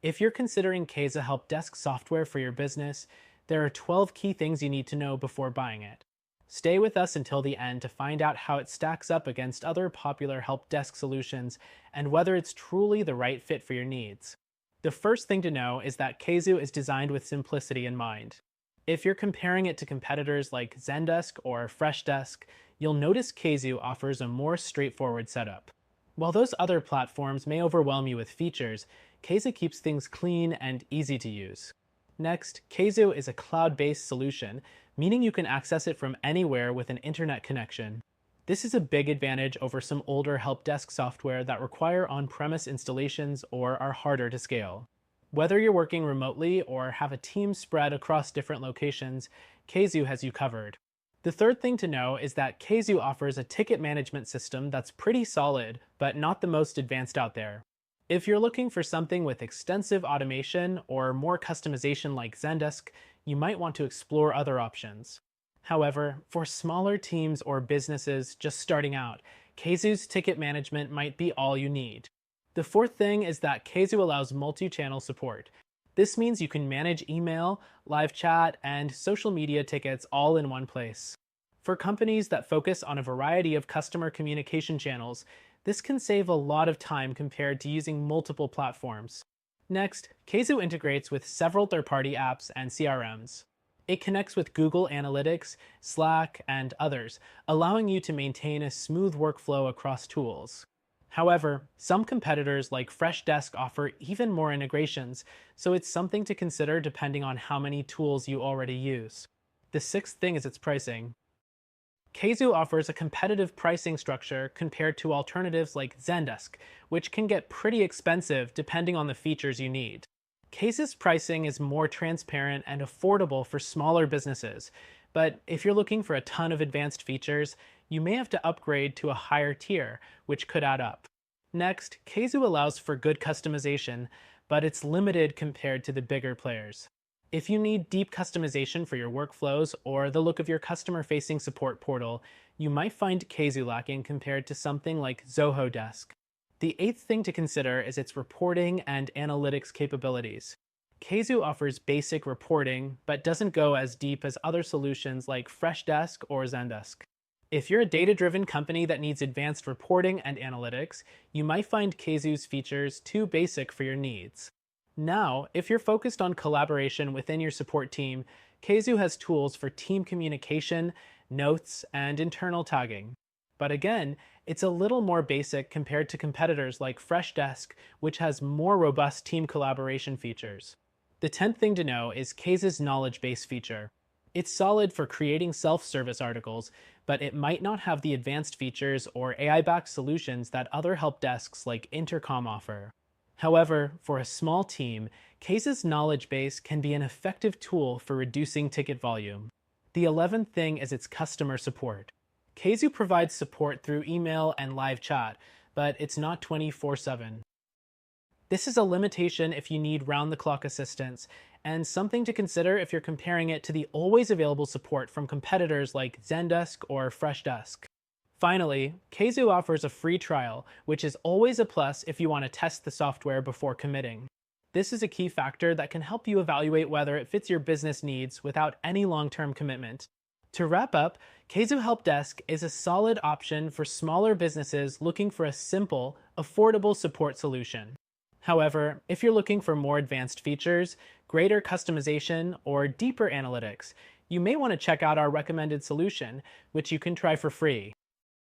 If you're considering Cayzu help desk software for your business, there are 12 key things you need to know before buying it. Stay with us until the end to find out how it stacks up against other popular help desk solutions and whether it's truly the right fit for your needs. The first thing to know is that Cayzu is designed with simplicity in mind. If you're comparing it to competitors like Zendesk or Freshdesk, you'll notice Cayzu offers a more straightforward setup. While those other platforms may overwhelm you with features, Cayzu keeps things clean and easy to use. Next, Cayzu is a cloud-based solution, meaning you can access it from anywhere with an internet connection. This is a big advantage over some older help desk software that require on-premise installations or are harder to scale. Whether you're working remotely or have a team spread across different locations, Cayzu has you covered. The third thing to know is that Cayzu offers a ticket management system that's pretty solid, but not the most advanced out there. If you're looking for something with extensive automation or more customization like Zendesk, you might want to explore other options. However, for smaller teams or businesses just starting out, Cayzu's ticket management might be all you need. The fourth thing is that Cayzu allows multi-channel support. This means you can manage email, live chat, and social media tickets all in one place. For companies that focus on a variety of customer communication channels, this can save a lot of time compared to using multiple platforms. Next, Cayzu integrates with several third-party apps and CRMs. It connects with Google Analytics, Slack, and others, allowing you to maintain a smooth workflow across tools. However, some competitors like Freshdesk offer even more integrations, so it's something to consider depending on how many tools you already use. The sixth thing is its pricing. Cayzu offers a competitive pricing structure compared to alternatives like Zendesk, which can get pretty expensive depending on the features you need. Cayzu's pricing is more transparent and affordable for smaller businesses, but if you're looking for a ton of advanced features, you may have to upgrade to a higher tier, which could add up. Next, Cayzu allows for good customization, but it's limited compared to the bigger players. If you need deep customization for your workflows or the look of your customer-facing support portal, you might find Cayzu lacking compared to something like Zoho Desk. The eighth thing to consider is its reporting and analytics capabilities. Cayzu offers basic reporting, but doesn't go as deep as other solutions like Freshdesk or Zendesk. If you're a data-driven company that needs advanced reporting and analytics, you might find Cayzu's features too basic for your needs. Now, if you're focused on collaboration within your support team, Cayzu has tools for team communication, notes, and internal tagging. But again, it's a little more basic compared to competitors like Freshdesk, which has more robust team collaboration features. The 10th thing to know is Cayzu's knowledge base feature. It's solid for creating self-service articles, but it might not have the advanced features or AI-backed solutions that other help desks like Intercom offer. However, for a small team, Cayzu's knowledge base can be an effective tool for reducing ticket volume. The 11th thing is its customer support. Cayzu provides support through email and live chat, but it's not 24/7. This is a limitation if you need round-the-clock assistance, and something to consider if you're comparing it to the always available support from competitors like Zendesk or Freshdesk. Finally, Cayzu offers a free trial, which is always a plus if you want to test the software before committing. This is a key factor that can help you evaluate whether it fits your business needs without any long-term commitment. To wrap up, Cayzu Help Desk is a solid option for smaller businesses looking for a simple, affordable support solution. However, if you're looking for more advanced features, greater customization, or deeper analytics, you may want to check out our recommended solution, which you can try for free.